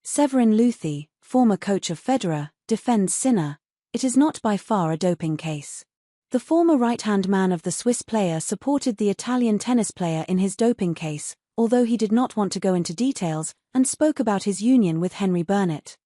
Severin Lüthi, former coach of Federer, defends Sinner. It is not by far a doping case. The former right-hand man of the Swiss player supported the Italian tennis player in his doping case, although he did not want to go into details, and spoke about his union with Henry Bernet.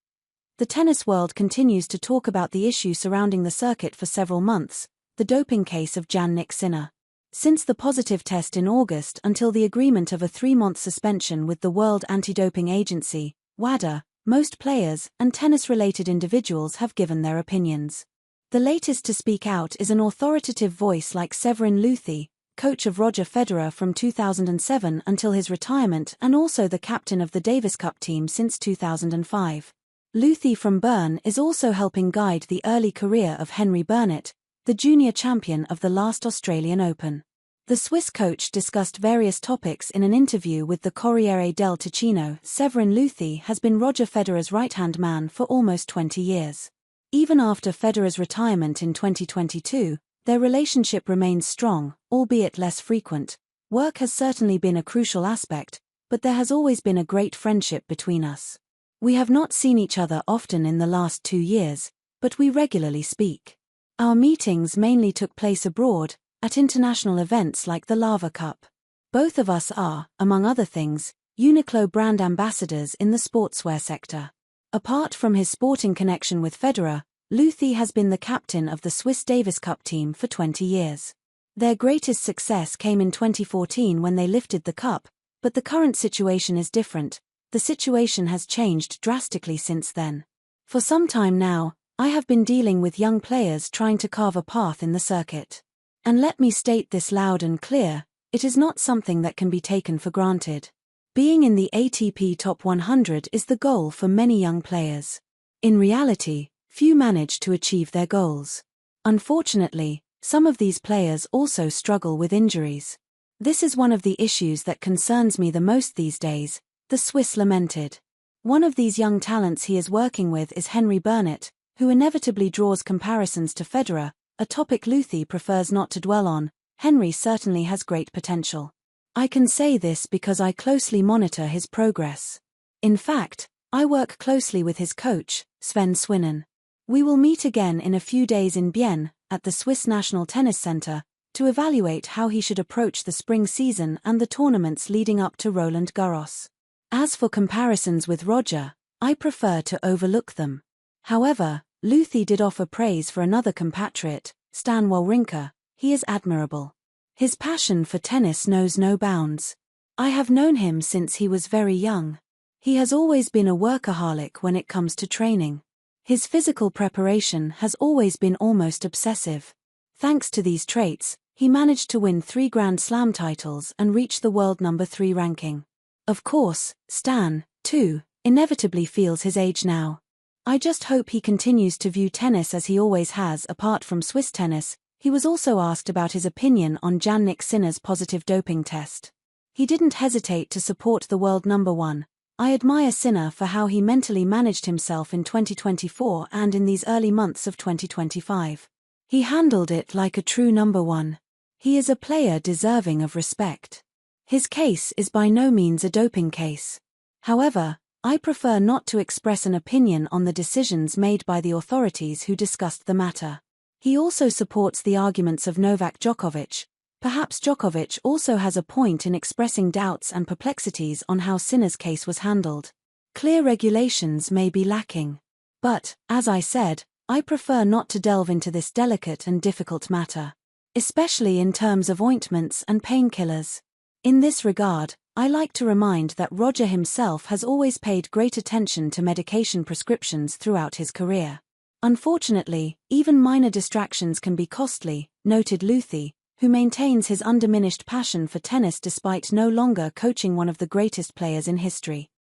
The tennis world continues to talk about the issue surrounding the circuit for several months, the doping case of Jannik Sinner. Since the positive test in August until the agreement of a 3-month suspension with the World Anti-Doping Agency, WADA, most players and tennis-related individuals have given their opinions. The latest to speak out is an authoritative voice like Severin Lüthi, coach of Roger Federer from 2007 until his retirement and also the captain of the Davis Cup team since 2005. Lüthi from Bern is also helping guide the early career of Henry Bernet, the junior champion of the last Australian Open. The Swiss coach discussed various topics in an interview with the Corriere del Ticino. Severin Lüthi has been Roger Federer's right-hand man for almost 20 years. Even after Federer's retirement in 2022, their relationship remains strong, albeit less frequent. Work has certainly been a crucial aspect, but there has always been a great friendship between us. We have not seen each other often in the last 2 years, but we regularly speak. Our meetings mainly took place abroad, at international events like the Lava Cup. Both of us are, among other things, Uniqlo brand ambassadors in the sportswear sector. Apart from his sporting connection with Federer, Lüthi has been the captain of the Swiss Davis Cup team for 20 years. Their greatest success came in 2014 when they lifted the cup, but the current situation is different. The situation has changed drastically since then. For some time now, I have been dealing with young players trying to carve a path in the circuit. And let me state this loud and clear, it is not something that can be taken for granted. Being in the ATP Top 100 is the goal for many young players. In reality, few manage to achieve their goals. Unfortunately, some of these players also struggle with injuries. This is one of the issues that concerns me the most these days, the Swiss lamented. One of these young talents he is working with is Henry Bernet, who inevitably draws comparisons to Federer, a topic Lüthi prefers not to dwell on. Henry certainly has great potential. I can say this because I closely monitor his progress. In fact, I work closely with his coach, Sven Swinnen. We will meet again in a few days in Bienne, at the Swiss National Tennis Center, to evaluate how he should approach the spring season and the tournaments leading up to Roland Garros. As for comparisons with Roger, I prefer to overlook them. However, Lüthi did offer praise for another compatriot, Stan Wawrinka. He is admirable. His passion for tennis knows no bounds. I have known him since he was very young. He has always been a workaholic when it comes to training. His physical preparation has always been almost obsessive. Thanks to these traits, he managed to win 3 Grand Slam titles and reach the world number 3 ranking. Of course, Stan, too, inevitably feels his age now. I just hope he continues to view tennis as he always has. Apart from Swiss tennis, he was also asked about his opinion on Jannik Sinner's positive doping test. He didn't hesitate to support the world number 1. I admire Sinner for how he mentally managed himself in 2024 and in these early months of 2025. He handled it like a true number 1. He is a player deserving of respect. His case is by no means a doping case. However, I prefer not to express an opinion on the decisions made by the authorities who discussed the matter. He also supports the arguments of Novak Djokovic. Perhaps Djokovic also has a point in expressing doubts and perplexities on how Sinner's case was handled. Clear regulations may be lacking. But, as I said, I prefer not to delve into this delicate and difficult matter, especially in terms of ointments and painkillers. In this regard, I like to remind that Roger himself has always paid great attention to medication prescriptions throughout his career. Unfortunately, even minor distractions can be costly, noted Lüthi, who maintains his undiminished passion for tennis despite no longer coaching one of the greatest players in history.